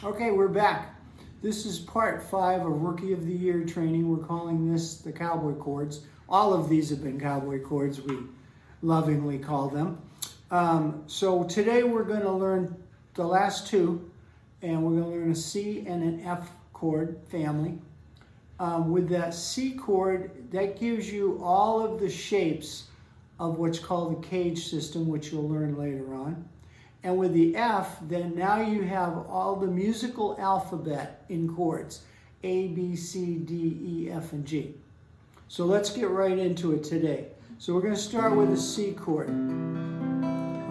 Okay, we're back. This is part 5 of Rookie of the Year training. We're calling this the Cowboy Chords. All of these have been Cowboy Chords, we lovingly call them. So today we're going to learn the last two, and we're going to learn a C and an F chord family. With that C chord, that gives you all of the shapes of what's called the cage system, which you'll learn later on. And with the F, then now you have all the musical alphabet in chords. A, B, C, D, E, F, and G. So let's get right into it today. So we're going to start with the C chord.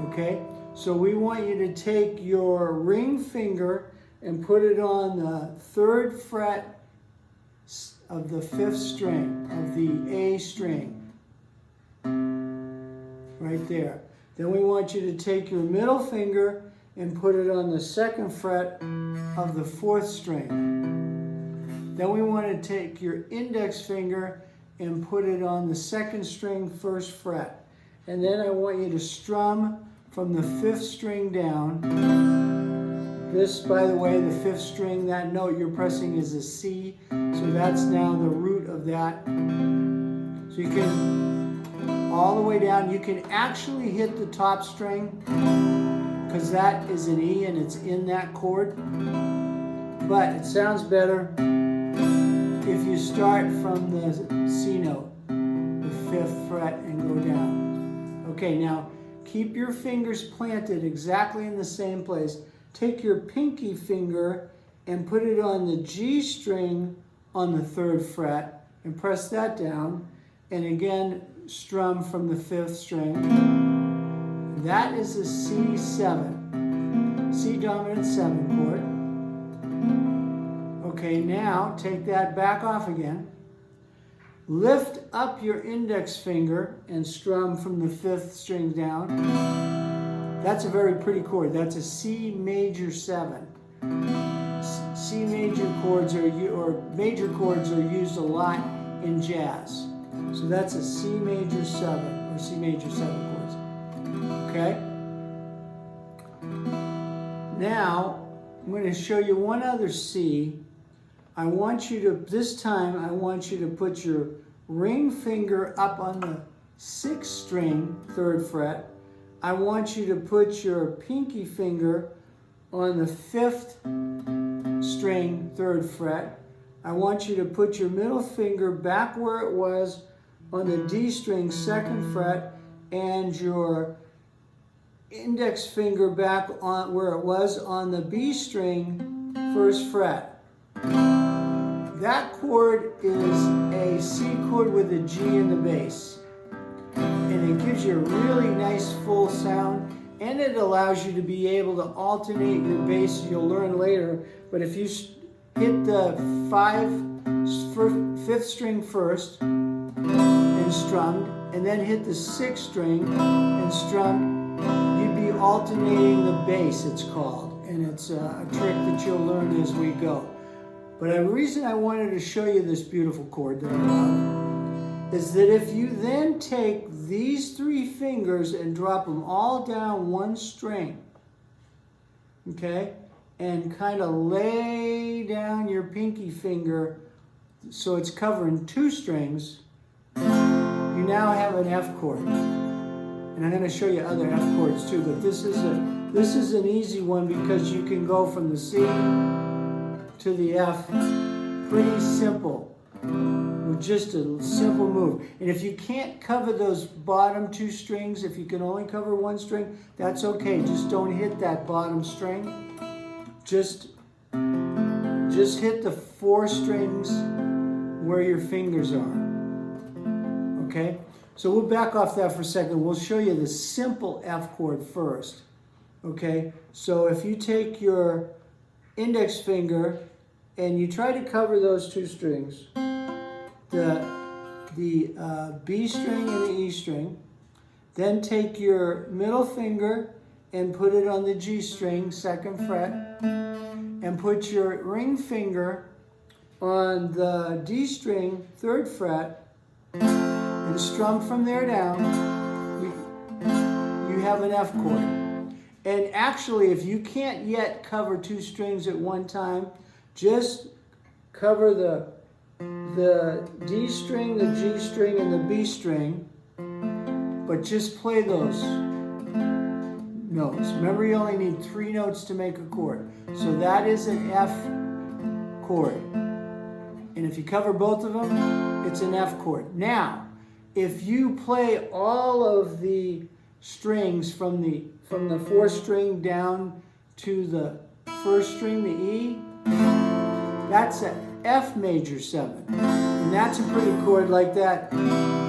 Okay? So we want you to take your ring finger and put it on the 3rd fret of the 5th string of the A string. Right there. Then we want you to take your middle finger and put it on the 2nd fret of the 4th string. Then we want to take your index finger and put it on the 2nd string, 1st fret. And then I want you to strum from the 5th string down. This, by the way, the 5th string, that note you're pressing is a C, so that's now the root of that. So you can all the way down. You can actually hit the top string because that is an E and it's in that chord. But it sounds better if you start from the C note, the 5th fret, and go down. Okay, now keep your fingers planted exactly in the same place. Take your pinky finger and put it on the G string on the 3rd fret and press that down. And again, strum from the 5th string. That is a C7, C dominant 7 chord. Okay, now take that back off again. Lift up your index finger and strum from the 5th string down. That's a very pretty chord. That's a C major 7. C major chords or major chords are used a lot in jazz. So that's a C major 7 or C major 7 chords. Okay? Now, I'm going to show you one other C. I want you to, this time, I want you to put your ring finger up on the 6th string, 3rd fret. I want you to put your pinky finger on the 5th string, 3rd fret. I want you to put your middle finger back where it was on the D string, 2nd fret, and your index finger back on where it was on the B string, 1st fret. That chord is a C chord with a G in the bass. And it gives you a really nice full sound, and it allows you to be able to alternate your bass. You'll learn later, but if you hit the 5th string first and strummed, and then hit the 6th string and strummed, you'd be alternating the bass, it's called. And it's a trick that you'll learn as we go. But the reason I wanted to show you this beautiful chord that I love is that if you then take these 3 fingers and drop them all down one string, okay, and kind of lay down your pinky finger so it's covering 2 strings, you now have an F chord. And I'm going to show you other F chords too, but this is an easy one because you can go from the C to the F pretty simple with just a simple move. And if you can't cover those bottom 2 strings, if you can only cover 1 string, that's okay. Just don't hit that bottom string. Just hit the 4 strings where your fingers are. Okay? So we'll back off that for a second. We'll show you the simple F chord first. Okay? So if you take your index finger and you try to cover those 2 strings, the B string and the E string, then take your middle finger and put it on the G string, 2nd fret, and put your ring finger on the D string, 3rd fret, and strum from there down. You have an F chord. And actually, if you can't yet cover 2 strings at one time, just cover the D string, the G string, and the B string, but just play those notes. Remember, you only need 3 notes to make a chord. So that is an F chord. And if you cover both of them, it's an F chord. Now, if you play all of the strings from the 4th string down to the 1st string, the E, that's an F major 7. And that's a pretty chord like that,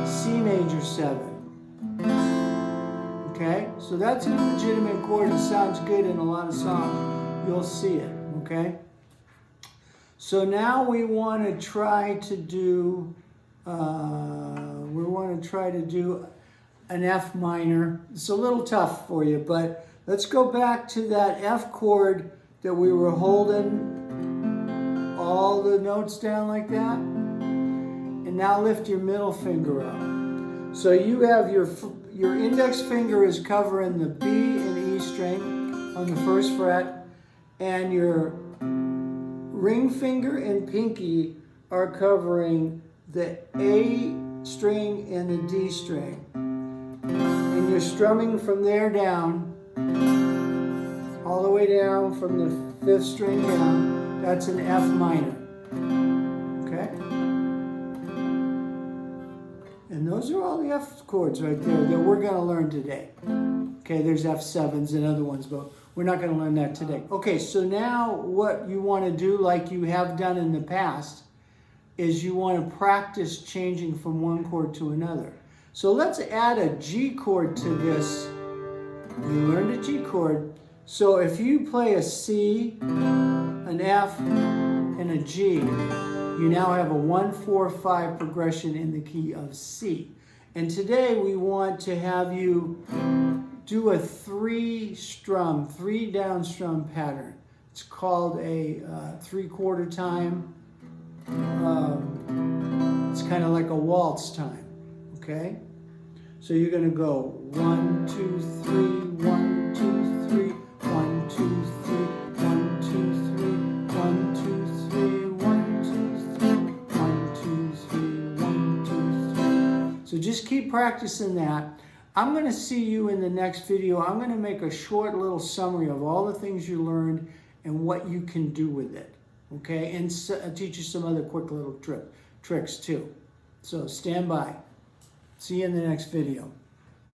C major 7. Okay? So that's a legitimate chord. It sounds good in a lot of songs. You'll see it. Okay? So now we want to try to do an F minor. It's a little tough for you, but let's go back to that F chord that we were holding all the notes down like that. And now lift your middle finger up. So you have your index finger is covering the B and E string on the 1st fret, and your ring finger and pinky are covering the A string and the D string. And you're strumming from there down, all the way down from the 5th string down. That's an F minor. Okay? And those are all the F chords right there that we're going to learn today. Okay, there's F7s and other ones, but we're not going to learn that today. Okay, so now what you want to do, like you have done in the past, is you want to practice changing from one chord to another. So let's add a G chord to this. You learned a G chord. So if you play a C, an F, and a G, you now have a 1-4-5 progression in the key of C. And today we want to have you do a 3 down strum pattern. It's called a 3/4 time. It's kind of like a waltz time, okay? So you're going to go 1, 2, 3, 1, 2, 3, 1, 2, 3, 1, 2, 3, 1, 2, 3, 1, 2, 3, 1, 2, 3, 1, 2, 3. So just keep practicing that. I'm going to see you in the next video. I'm going to make a short little summary of all the things you learned and what you can do with it, okay? And teach you some other quick little tricks too. So stand by. See you in the next video.